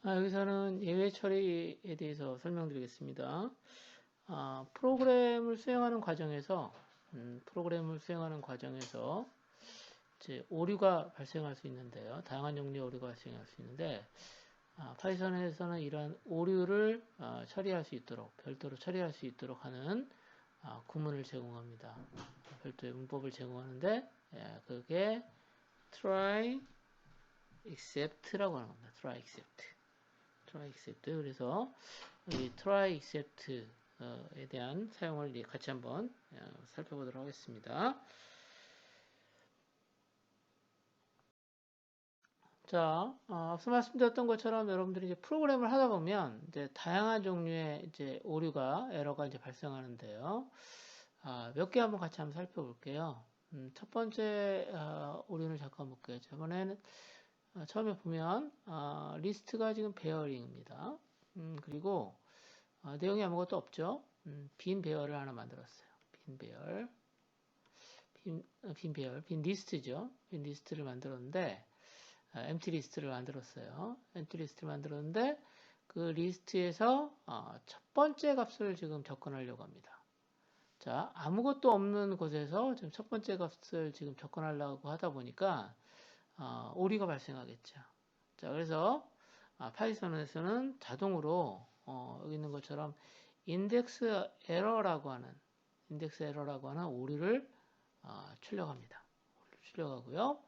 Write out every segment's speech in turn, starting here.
여기서는 예외 처리에 대해서 설명드리겠습니다. 프로그램을 수행하는 과정에서, 이제 오류가 발생할 수 있는데요. 다양한 종류의 오류가 발생할 수 있는데, 파이썬에서는 이러한 오류를 처리할 수 있도록, 별도로 처리할 수 있도록 하는 구문을 제공합니다. 별도의 문법을 제공하는데, 그게 try except라고 하는 겁니다. try except. 그래서 이 try except에 대한 사용을 같이 한번 살펴보도록 하겠습니다. 자, 앞서 말씀드렸던 것처럼 여러분들이 이제 프로그램을 하다 보면 이제 다양한 종류의 이제 오류가, 에러가 이제 발생하는데요. 몇 개 한번 같이 한번 살펴볼게요. 첫 번째 오류를 잠깐 볼게요. 저번에는 처음에 보면 리스트가 지금 베어링입니다. 그리고 내용이 아무것도 없죠. 빈 배열을 하나 만들었어요. 빈 리스트죠. 빈 리스트를 만들었는데 empty 리스트를 만들었어요. empty 리스트를 만들었는데 그 리스트에서 첫 번째 값을 지금 접근하려고 합니다. 자, 아무것도 없는 곳에서 지금 첫 번째 값을 지금 접근하려고 하다 보니까 오류가 발생하겠죠. 자, 그래서 파이썬에서는 자동으로 여기 있는 것처럼 인덱스 에러라고 하는 오류를 출력합니다. 출력하고요.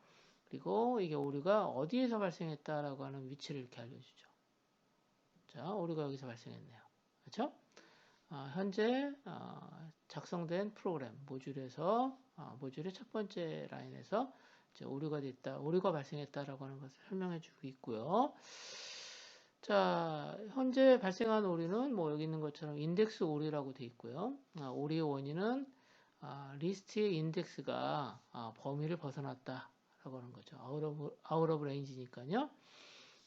그리고 이게 오류가 어디에서 발생했다라고 하는 위치를 이렇게 알려주죠. 자, 오류가 여기서 발생했네요. 그렇죠? 현재 작성된 프로그램 모듈의 첫 번째 라인에서 오류가 발생했다라고 하는 것을 설명해주고 있고요. 자, 현재 발생한 오류는 뭐 여기 있는 것처럼 인덱스 오류라고 되어 있고요. 오류의 원인은 리스트의 인덱스가 범위를 벗어났다라고 하는 거죠. 아웃 오브 레인지니까요.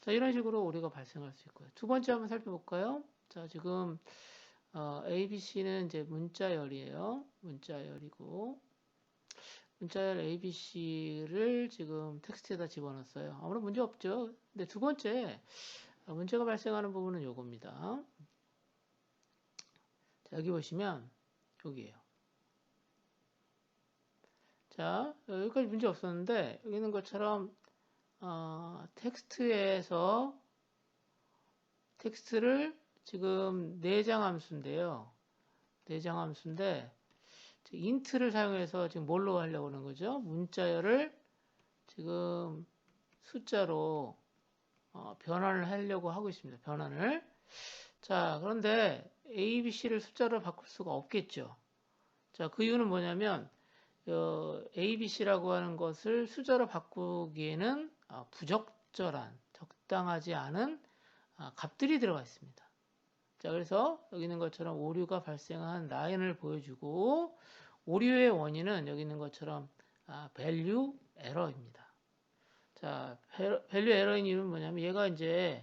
자, 이런 식으로 오류가 발생할 수 있고요. 두 번째 한번 살펴볼까요? 자, 지금 ABC는 이제 문자열이에요. 문자열 ABC를 지금 텍스트에다 집어넣었어요. 아무런 문제 없죠. 근데 두 번째 문제가 발생하는 부분은 요겁니다. 자, 여기 보시면 여기에요. 자, 여기까지 문제 없었는데 여기 있는 것처럼 텍스트를 지금 내장 함수인데요. 내장 함수인데 인트를 사용해서 지금 뭘로 하려고 하는 거죠? 문자열을 지금 숫자로 변환을 하려고 하고 있습니다. 변환을. 자, 그런데 A, B, C를 숫자로 바꿀 수가 없겠죠. 자, 그 이유는 뭐냐면 A, B, C라고 하는 것을 숫자로 바꾸기에는 부적절한, 적당하지 않은 값들이 들어가 있습니다. 자, 그래서 여기 있는 것처럼 오류가 발생한 라인을 보여주고 오류의 원인은 여기 있는 것처럼 value error입니다. 자, value error인 이유는 뭐냐면 얘가 이제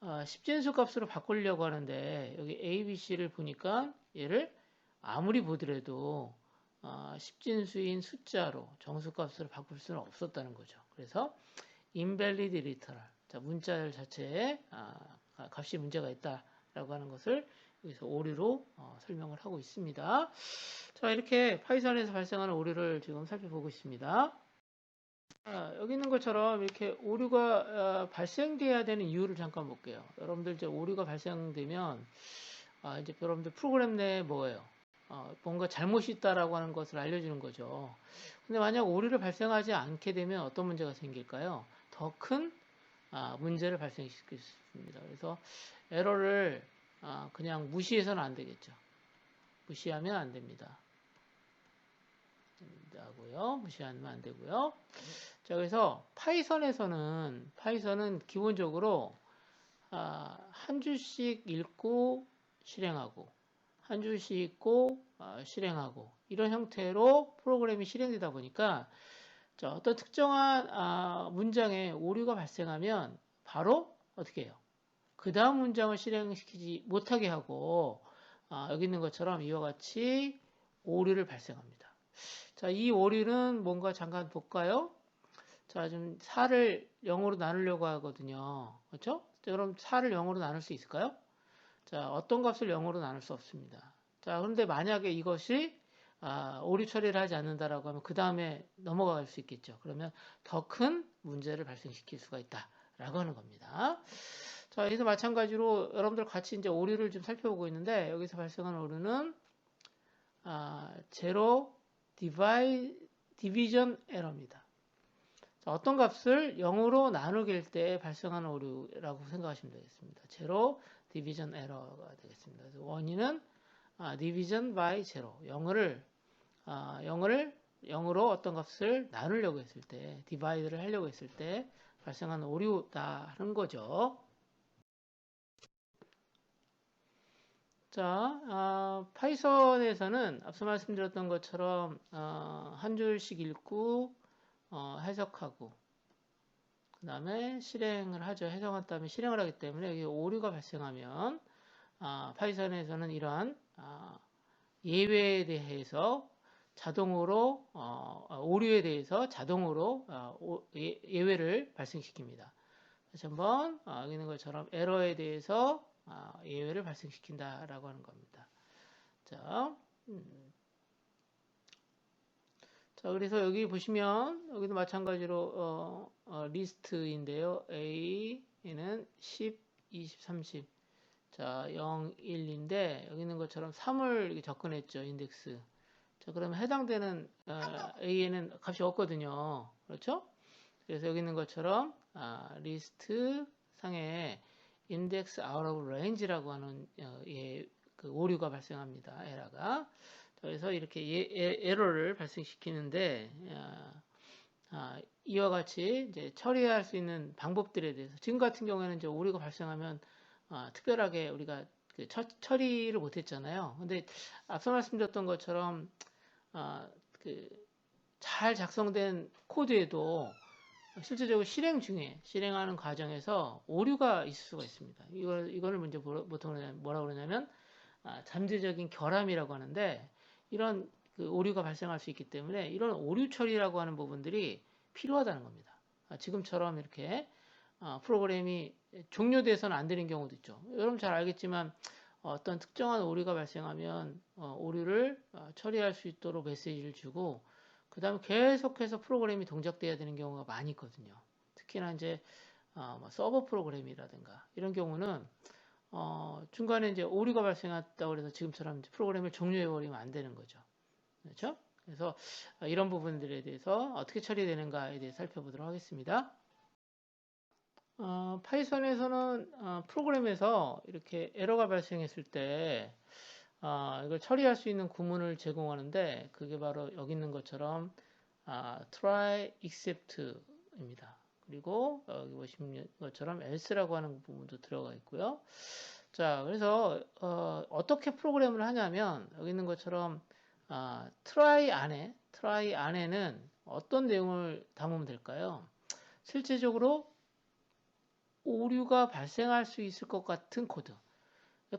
10진수 값으로 바꾸려고 하는데 여기 A, B, C를 보니까 얘를 아무리 보더라도 10진수인 숫자로 정수값으로 바꿀 수는 없었다는 거죠. 그래서 invalid literal, 자, 문자열 자체에 값이 문제가 있다라고 하는 것을 여기서 오류로 설명을 하고 있습니다. 자, 이렇게 파이썬에서 발생하는 오류를 지금 살펴보고 있습니다. 여기 있는 것처럼 이렇게 오류가 발생돼야 되는 이유를 잠깐 볼게요. 여러분들 이제 오류가 발생되면 이제 여러분들 프로그램 내에 뭐예요? 뭔가 잘못이 있다라고 하는 것을 알려주는 거죠. 근데 만약 오류를 발생하지 않게 되면 어떤 문제가 생길까요? 더 큰 문제를 발생시킬 수 있습니다. 그래서 에러를 그냥 무시해서는 안 되겠죠. 무시하면 안 됩니다. 무시하면 안 되고요. 자, 그래서 파이썬은 기본적으로 한 줄씩 읽고 실행하고 한 줄씩 읽고 실행하고 이런 형태로 프로그램이 실행되다 보니까 자, 어떤 특정한 문장에 오류가 발생하면 바로 어떻게 해요? 그 다음 문장을 실행시키지 못하게 하고 여기 있는 것처럼 이와 같이 오류를 발생합니다. 자, 이 오류는 뭔가 잠깐 볼까요? 자, 좀 4를 0으로 나누려고 하거든요. 그렇죠? 자, 그럼 4를 0으로 나눌 수 있을까요? 자, 어떤 값을 0으로 나눌 수 없습니다. 자, 그런데 만약에 이것이 오류 처리를 하지 않는다라고 하면 그 다음에 넘어갈 수 있겠죠. 그러면 더 큰 문제를 발생시킬 수가 있다라고 하는 겁니다. 자, 여기서 마찬가지로 여러분들 같이 이제 오류를 좀 살펴보고 있는데 여기서 발생하는 오류는 제로 디비전 에러입니다. 자, 어떤 값을 0으로 나누길 때 발생하는 오류라고 생각하시면 되겠습니다. 제로 디비전 에러가 되겠습니다. 그래서 원인은 디비전 바이 제로 0을 0으로 어떤 값을 나누려고 했을 때 디바이드를 하려고 했을 때 발생하는 오류다 하는 거죠. 자, 파이썬에서는 앞서 말씀드렸던 것처럼 한 줄씩 읽고 해석하고 그 다음에 실행을 하죠. 해석한 다음에 실행을 하기 때문에 여기 오류가 발생하면 파이썬에서는 이러한 예외에 대해서 자동으로 오류에 대해서 자동으로 예외를 발생시킵니다. 다시 한번 여기 있는 것처럼 에러에 대해서 예외를 발생시킨다라고 하는 겁니다. 자, 자, 그래서 여기 보시면 여기도 마찬가지로 리스트인데요. A는 10, 20, 30. 자, 0, 1인데 여기 있는 것처럼 3을 이렇게 접근했죠. 인덱스. 자, 그러면 해당되는 A에는 값이 없거든요. 그렇죠? 그래서 여기 있는 것처럼 리스트 상에 index out of range라고 하는 그 오류가 발생합니다. 에러가. 그래서 이렇게 에러를 발생시키는데 이와 같이 이제 처리할 수 있는 방법들에 대해서 지금 같은 경우에는 이제 오류가 발생하면 특별하게 우리가 그 처리를 못했잖아요. 근데 앞서 말씀드렸던 것처럼 그 잘 작성된 코드에도 실제적으로 실행 중에 실행하는 과정에서 오류가 있을 수가 있습니다. 이거를 먼저 보통 뭐라고 그러냐면 잠재적인 결함이라고 하는데 이런 그 오류가 발생할 수 있기 때문에 이런 오류 처리라고 하는 부분들이 필요하다는 겁니다. 지금처럼 이렇게 프로그램이 종료돼서는 안 되는 경우도 있죠. 여러분 잘 알겠지만 어떤 특정한 오류가 발생하면 오류를 처리할 수 있도록 메시지를 주고 그 다음에 계속해서 프로그램이 동작돼야 되는 경우가 많이 있거든요. 특히나 이제 서버 프로그램이라든가 이런 경우는 중간에 이제 오류가 발생했다고 해서 지금처럼 프로그램을 종료해버리면 안 되는 거죠. 그렇죠? 그래서 이런 부분들에 대해서 어떻게 처리되는가에 대해 살펴보도록 하겠습니다. 파이썬에서는 프로그램에서 이렇게 에러가 발생했을 때 이걸 처리할 수 있는 구문을 제공하는데 그게 바로 여기 있는 것처럼 try except입니다. 그리고 여기 보시는 것처럼 else라고 하는 부분도 들어가 있고요. 자, 그래서 어떻게 프로그램을 하냐면 여기 있는 것처럼 try 안에는 어떤 내용을 담으면 될까요? 실제적으로 오류가 발생할 수 있을 것 같은 코드.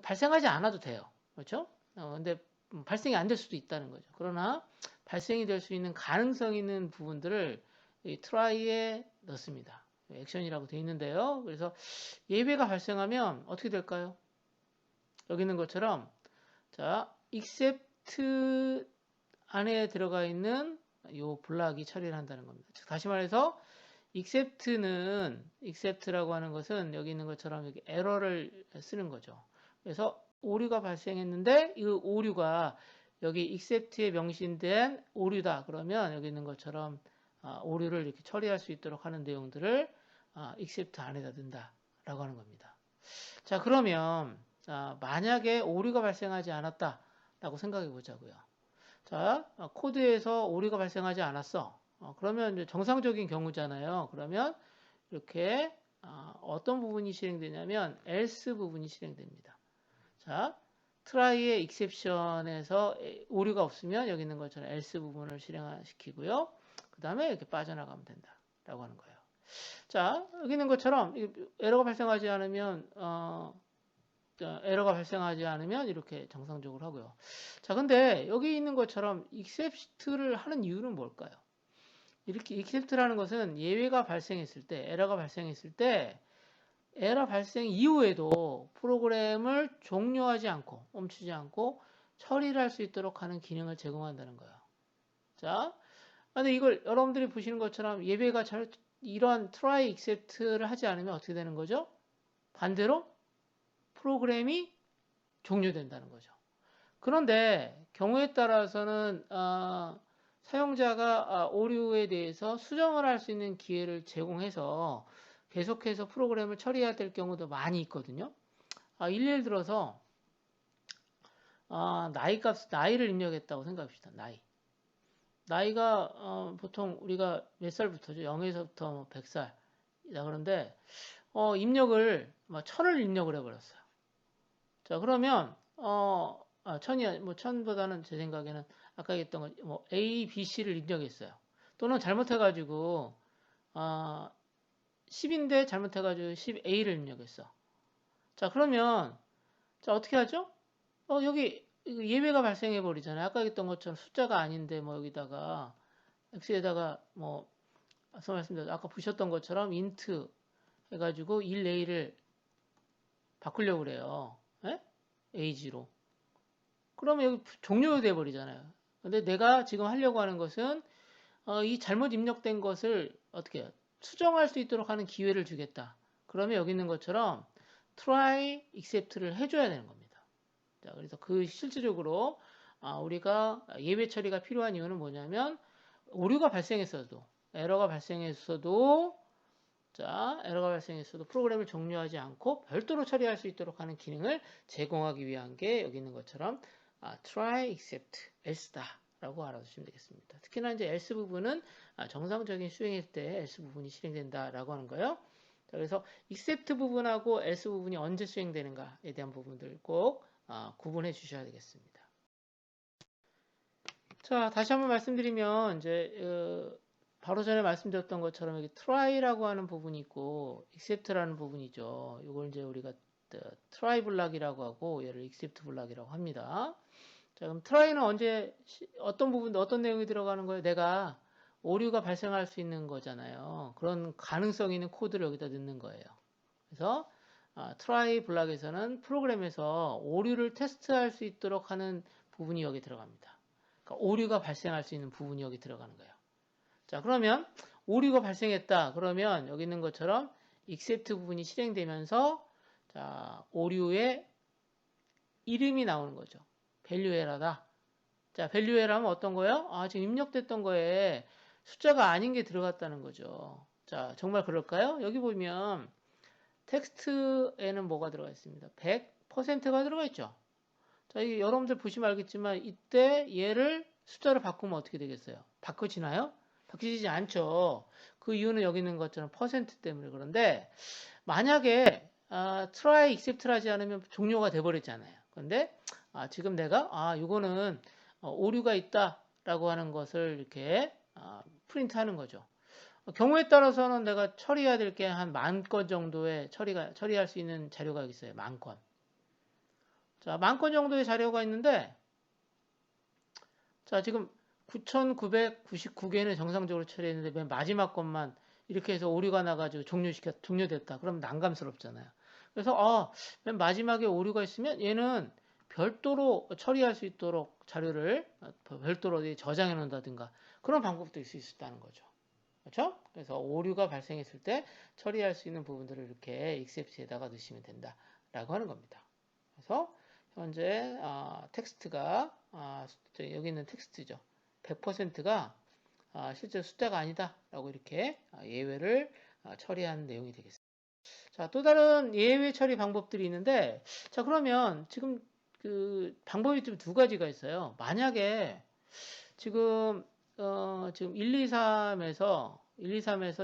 발생하지 않아도 돼요. 그렇죠? 근데 발생이 안 될 수도 있다는 거죠. 그러나 발생이 될 수 있는 가능성 있는 부분들을 이 try에 넣습니다. 액션이라고 되어 있는데요. 그래서 예외가 발생하면 어떻게 될까요? 여기 있는 것처럼 자, except 안에 들어가 있는 이 블락이 처리를 한다는 겁니다. 즉 다시 말해서 except라고 하는 것은 여기 있는 것처럼 여기 에러를 쓰는 거죠. 그래서 오류가 발생했는데 이 오류가 여기 except에 명시된 오류다. 그러면 여기 있는 것처럼 오류를 이렇게 처리할 수 있도록 하는 내용들을 except 안에다 든다라고 하는 겁니다. 자, 그러면 만약에 오류가 발생하지 않았다라고 생각해 보자고요. 자, 코드에서 오류가 발생하지 않았어. 그러면 이제 정상적인 경우잖아요. 그러면 이렇게 어떤 부분이 실행되냐면 else 부분이 실행됩니다. 자, try의 exception에서 오류가 없으면 여기 있는 것처럼 else 부분을 실행시키고요. 그 다음에 이렇게 빠져나가면 된다라고 하는 거예요. 자, 여기 있는 것처럼 에러가 발생하지 않으면 이렇게 정상적으로 하고요. 자, 근데 여기 있는 것처럼 except를 하는 이유는 뭘까요? 이렇게 except라는 것은 예외가 발생했을 때, 에러가 발생했을 때 에러 발생 이후에도 프로그램을 종료하지 않고 멈추지 않고 처리를 할 수 있도록 하는 기능을 제공한다는 거예요. 자, 근데 이걸 여러분들이 보시는 것처럼 예배가 이러한 try except를 하지 않으면 어떻게 되는 거죠? 반대로 프로그램이 종료된다는 거죠. 그런데 경우에 따라서는 사용자가 오류에 대해서 수정을 할 수 있는 기회를 제공해서 계속해서 프로그램을 처리해야 될 경우도 많이 있거든요. 예를 들어서 나이를 입력했다고 생각합시다. 나이가 보통 우리가 몇 살부터죠? 0에서부터 100살. 그런데 입력을 1000을 입력을 해버렸어요. 자, 그러면 천이 뭐 1000보다는 제 생각에는 아까 얘기했던 거 뭐 A, B, C를 입력했어요. 또는 잘못해가지고 10인데 잘못해가지고 10A를 입력했어. 자, 그러면 자 어떻게 하죠? 여기 예외가 발생해 버리잖아요. 아까 했던 것처럼 숫자가 아닌데 뭐 여기다가 x에다가 뭐 말씀드렸죠. 아까 보셨던 것처럼 int 해가지고 1a를 바꾸려고 그래요. 예? age로. 그러면 여기 종료돼 버리잖아요. 근데 내가 지금 하려고 하는 것은 이 잘못 입력된 것을 어떻게 해요? 수정할 수 있도록 하는 기회를 주겠다. 그러면 여기 있는 것처럼 try except를 해줘야 되는 겁니다. 자, 그래서 실질적으로 우리가 예외 처리가 필요한 이유는 뭐냐면 오류가 발생했어도 에러가 발생했어도 프로그램을 종료하지 않고 별도로 처리할 수 있도록 하는 기능을 제공하기 위한 게 여기 있는 것처럼 try except else다 라고 알아두시면 되겠습니다. 특히나 이제 else 부분은 정상적인 수행일 때 else 부분이 실행된다 라고 하는 거예요. 자, 그래서 except 부분하고 else 부분이 언제 수행되는가에 대한 부분들 꼭 구분해 주셔야 되겠습니다. 자, 다시 한번 말씀드리면 이제 바로 전에 말씀드렸던 것처럼 여기 try라고 하는 부분이 있고 except라는 부분이죠. 이걸 이제 우리가 try 블락이라고 하고 얘를 except 블락이라고 합니다. 자, 그럼 try는 언제 어떤 부분 어떤 내용이 들어가는 거예요? 내가 오류가 발생할 수 있는 거잖아요. 그런 가능성 있는 코드를 여기다 넣는 거예요. 그래서 try 블락에서는 프로그램에서 오류를 테스트할 수 있도록 하는 부분이 여기 들어갑니다. 그러니까 오류가 발생할 수 있는 부분이 여기 들어가는 거예요. 자, 그러면 오류가 발생했다. 그러면 여기 있는 것처럼 except 부분이 실행되면서 자, 오류의 이름이 나오는 거죠. value error다. 자, value error 하면 어떤 거예요? 지금 입력됐던 거에 숫자가 아닌 게 들어갔다는 거죠. 자, 정말 그럴까요? 여기 보면 텍스트에는 뭐가 들어가 있습니다. 100%가 들어가 있죠. 자, 이게 여러분들 보시면 알겠지만 이때 얘를 숫자로 바꾸면 어떻게 되겠어요? 바꿔지나요? 바뀌지 않죠. 그 이유는 여기 있는 것처럼 퍼센트 때문에. 그런데 만약에 try except를 하지 않으면 종료가 돼버리잖아요. 그런데 지금 내가 이거는 오류가 있다라고 하는 것을 이렇게 프린트하는 거죠. 경우에 따라서는 내가 처리해야 될 게 한 10,000건 정도의 처리할 수 있는 자료가 여기 있어요. 10,000건. 자, 10,000건 정도의 자료가 있는데, 자, 지금 9,999개는 정상적으로 처리했는데, 맨 마지막 것만 이렇게 해서 오류가 나가지고 종료됐다. 그럼 난감스럽잖아요. 그래서, 맨 마지막에 오류가 있으면 얘는 별도로 처리할 수 있도록 자료를 별도로 저장해 놓는다든가 그런 방법도 있을 수 있다는 거죠. 그렇죠? 그래서 오류가 발생했을 때 처리할 수 있는 부분들을 이렇게 except에다가 넣으시면 된다라고 하는 겁니다. 그래서 현재 텍스트가 여기 있는 텍스트죠. 100%가 실제 숫자가 아니다라고 이렇게 예외를 처리한 내용이 되겠습니다. 자, 또 다른 예외 처리 방법들이 있는데, 자, 그러면 지금 그 방법이 좀 두 가지가 있어요. 만약에 지금 1, 2, 3에서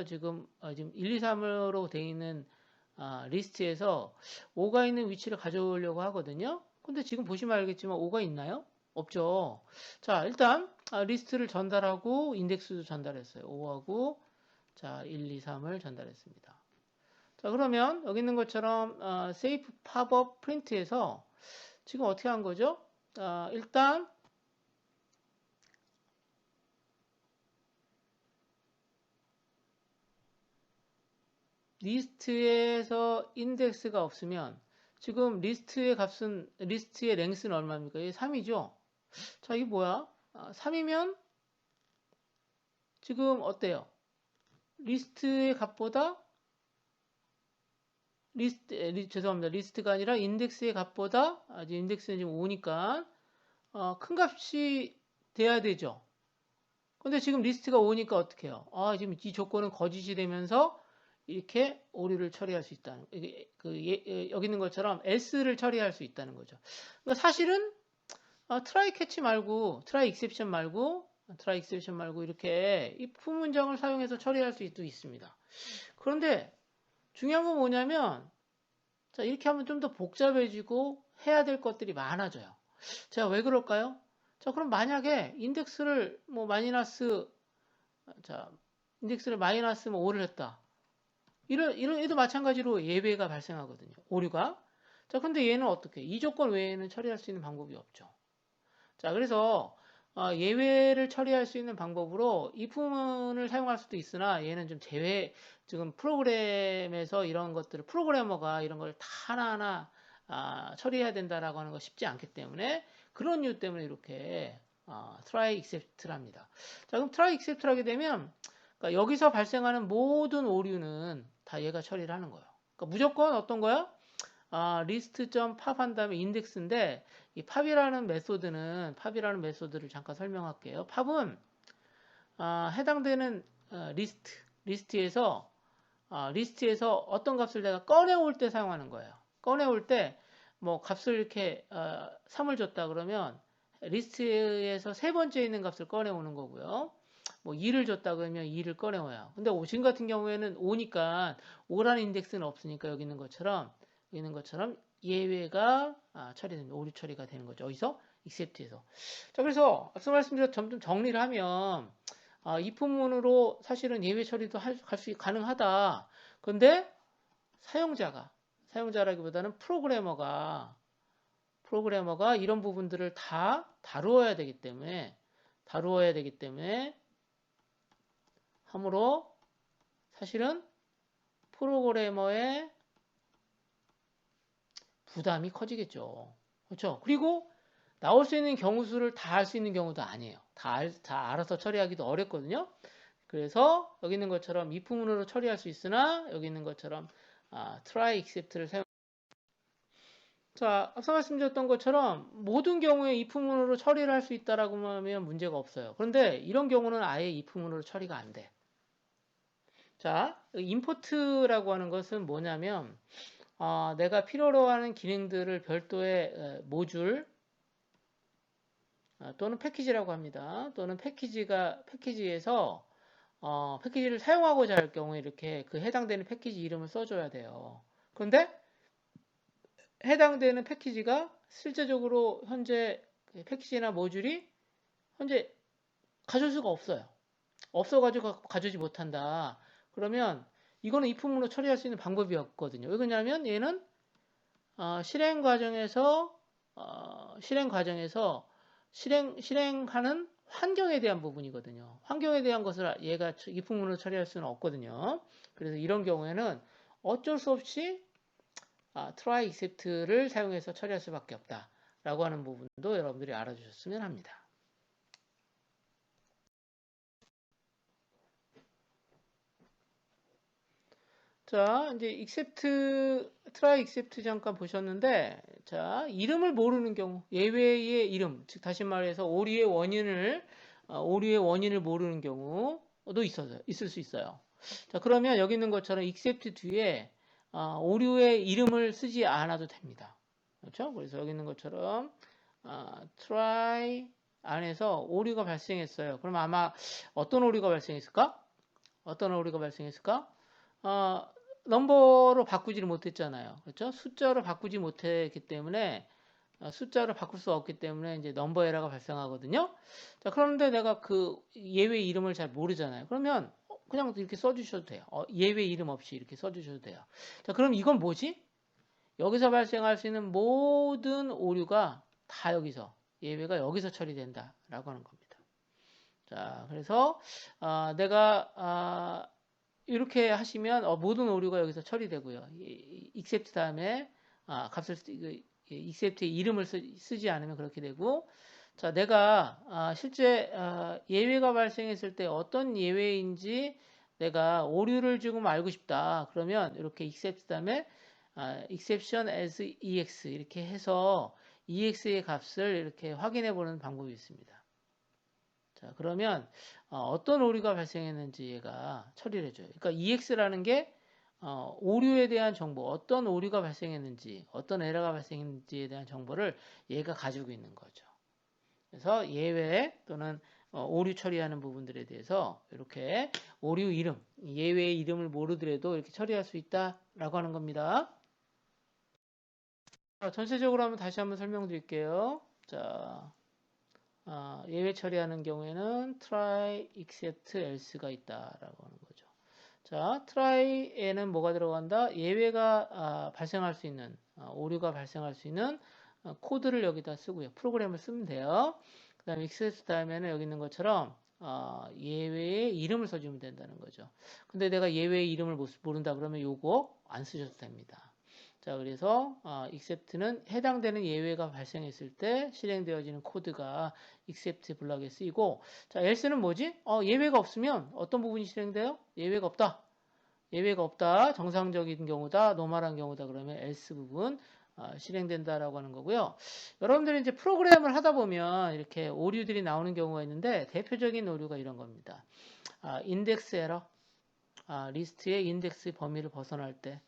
지금 1, 2, 3으로 되어 있는 리스트에서 5가 있는 위치를 가져오려고 하거든요. 근데 지금 보시면 알겠지만 5가 있나요? 없죠. 자, 일단 리스트를 전달하고 인덱스도 전달했어요. 5하고 자, 1, 2, 3을 전달했습니다. 자, 그러면 여기 있는 것처럼 safe pop-up print에서 지금 어떻게 한 거죠? 일단 리스트에서 인덱스가 없으면 지금 리스트의 값은 리스트의 랭스는 얼마입니까? 이게 3이죠. 자, 이게 뭐야? 3이면 지금 어때요? 리스트의 값보다 죄송합니다. 리스트가 아니라 인덱스의 값보다 인덱스는 지금 5니까 큰 값이 돼야 되죠. 근데 지금 리스트가 5니까 어떻게 해요? 지금 이 조건은 거짓이 되면서 이렇게 오류를 처리할 수 있다는 여기 있는 것처럼 else를 처리할 수 있다는 거죠. 그러니까 사실은 try catch 말고 try exception 말고 이렇게 if 문장을 사용해서 처리할 수도 있습니다. 그런데 중요한 건 뭐냐면 자, 이렇게 하면 좀 더 복잡해지고 해야 될 것들이 많아져요. 제가 왜 그럴까요? 자, 그럼 만약에 인덱스를 인덱스를 마이너스 5를 했다. 이런 얘도 마찬가지로 예외가 발생하거든요. 오류가. 자, 근데 얘는 어떻게? 이 조건 외에는 처리할 수 있는 방법이 없죠. 자, 그래서 예외를 처리할 수 있는 방법으로 if문을 사용할 수도 있으나 얘는 좀 지금 프로그램에서 이런 것들을 프로그래머가 이런 걸 다 하나하나 처리해야 된다라고 하는 거 쉽지 않기 때문에 그런 이유 때문에 이렇게 try except를 합니다. 자, 그럼 try except를 하게 되면 그러니까 여기서 발생하는 모든 오류는 다 얘가 처리를 하는 거예요. 그러니까 무조건 어떤 거야? list.pop 한 다음에 인덱스인데 이 팝이라는 메소드를 잠깐 설명할게요. 팝은 해당되는 리스트에서 어떤 값을 내가 꺼내올 때 사용하는 거예요. 꺼내올 때 뭐 값을 이렇게 3을 줬다 그러면 리스트에서 세 번째 있는 값을 꺼내오는 거고요. 뭐 2를 줬다 그러면 2를 꺼내와요. 근데 지금 같은 경우에는 5니까 5라는 인덱스는 없으니까 여기 있는 것처럼 예외가 처리됩니다. 오류 처리가 되는 거죠. 어디서? except에서. 자, 그래서 앞서 말씀드린 좀 정리를 하면 if문으로 사실은 예외 처리도 가능하다. 그런데 사용자라기보다는 프로그래머가 이런 부분들을 다 다루어야 되기 때문에 함으로 사실은 프로그래머의 부담이 커지겠죠. 그렇죠? 그리고 나올 수 있는 경우 수를 다 할 수 있는 경우도 아니에요. 다 알아서 처리하기도 어렵거든요. 그래서 여기 있는 것처럼 if문으로 처리할 수 있으나 여기 있는 것처럼 try except를 사용. 자, 앞서 말씀드렸던 것처럼 모든 경우에 if문으로 처리를 할 수 있다라고 하면 문제가 없어요. 그런데 이런 경우는 아예 if문으로 처리가 안 돼. 자, import라고 하는 것은 뭐냐면 내가 필요로 하는 기능들을 별도의 모듈 또는 패키지라고 합니다. 또는 패키지에서 패키지를 사용하고자 할 경우에 이렇게 그 해당되는 패키지 이름을 써줘야 돼요. 그런데 해당되는 패키지가 실제적으로 현재 패키지나 모듈이 현재 가져올 수가 없어요. 없어가지고 가져오지 못한다. 그러면 이거는 if문으로 처리할 수 있는 방법이 없거든요. 왜 그러냐면 얘는 실행 과정에서 실행하는 환경에 대한 부분이거든요. 환경에 대한 것을 얘가 if문으로 처리할 수는 없거든요. 그래서 이런 경우에는 어쩔 수 없이 try except를 사용해서 처리할 수밖에 없다라고 하는 부분도 여러분들이 알아주셨으면 합니다. 자, 이제 try except 잠깐 보셨는데, 자, 이름을 모르는 경우, 예외의 이름, 즉 다시 말해서 오류의 원인을 모르는 경우도 있을 수 있어요. 자, 그러면 여기 있는 것처럼 except 뒤에 오류의 이름을 쓰지 않아도 됩니다. 그렇죠? 그래서 여기 있는 것처럼 try 안에서 오류가 발생했어요. 그럼 아마 어떤 오류가 발생했을까? 넘버로 바꾸지를 못했잖아요. 그렇죠? 숫자로 바꾸지 못했기 때문에 숫자를 바꿀 수 없기 때문에 이제 넘버 에러가 발생하거든요. 자, 그런데 내가 그 예외 이름을 잘 모르잖아요. 그러면 그냥 이렇게 써주셔도 돼요. 예외 이름 없이 이렇게 써주셔도 돼요. 자, 그럼 이건 뭐지? 여기서 발생할 수 있는 모든 오류가 다 예외가 여기서 처리된다라고 하는 겁니다. 자, 그래서 내가 이렇게 하시면 모든 오류가 여기서 처리되고요. except 다음에 값을 except의 이름을 쓰지 않으면 그렇게 되고, 자, 내가 실제 예외가 발생했을 때 어떤 예외인지 내가 오류를 조금 알고 싶다. 그러면 이렇게 except 다음에 exception as ex 이렇게 해서 ex의 값을 이렇게 확인해 보는 방법이 있습니다. 자, 그러면 어떤 오류가 발생했는지 얘가 처리를 해줘요. 그러니까 EX라는 게 오류에 대한 정보, 어떤 오류가 발생했는지, 어떤 에러가 발생했는지에 대한 정보를 얘가 가지고 있는 거죠. 그래서 예외 또는 오류 처리하는 부분들에 대해서 이렇게 오류 이름, 예외의 이름을 모르더라도 이렇게 처리할 수 있다라고 하는 겁니다. 전체적으로 한번 다시 한번 설명드릴게요. 자, 예외 처리하는 경우에는 try, except, else가 있다라고 하는 거죠. 자, try에는 뭐가 들어간다? 예외가 발생할 수 있는 오류가 발생할 수 있는 코드를 여기다 쓰고요. 프로그램을 쓰면 돼요. 그 다음에 except 다음에는 여기 있는 것처럼 예외의 이름을 써주면 된다는 거죠. 근데 내가 예외의 이름을 모른다 그러면 요거 안 쓰셔도 됩니다. 자, 그래서 except는 해당되는 예외가 발생했을 때 실행되어지는 코드가 except 블럭에 쓰이고, 자, else는 뭐지? 예외가 없으면 어떤 부분이 실행돼요? 예외가 없다. 예외가 없다. 정상적인 경우다. 노멀한 경우다. 그러면 else 부분 실행된다라고 하는 거고요. 여러분들이 이제 프로그램을 하다 보면 이렇게 오류들이 나오는 경우가 있는데 대표적인 오류가 이런 겁니다. 인덱스 에러. 리스트의 인덱스 범위를 벗어날 때.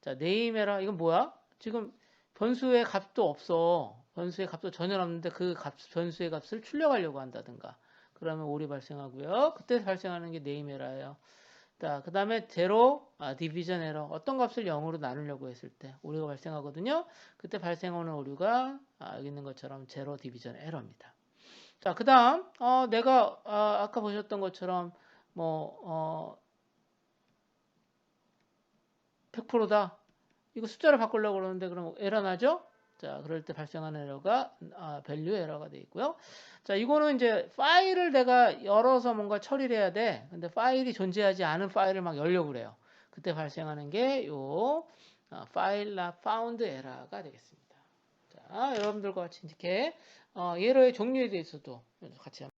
자, name 에러. 이건 뭐야? 지금 변수의 값도 없어. 변수의 값도 전혀 없는데 그 변수의 값을 출력하려고 한다든가. 그러면 오류 발생하고요. 그때 발생하는 게 name 에러예요. 자, 그 다음에 제로 디비전 에러. 어떤 값을 0으로 나누려고 했을 때 오류가 발생하거든요. 그때 발생하는 오류가 여기 있는 것처럼 제로 디비전 에러입니다. 자, 그 다음 내가 아까 보셨던 것처럼 뭐 100%다. 이거 숫자를 바꾸려고 그러는데 그럼 에러 나죠? 자, 그럴 때 발생하는 에러가 value 에러가 되어 있고요. 자, 이거는 이제 파일을 내가 열어서 뭔가 처리를 해야 돼. 근데 파일이 존재하지 않은 파일을 막 열려고 그래요. 그때 발생하는 게 요 file not found 에러가 되겠습니다. 자, 여러분들과 같이 이렇게 에러의 종류에 대해서도 같이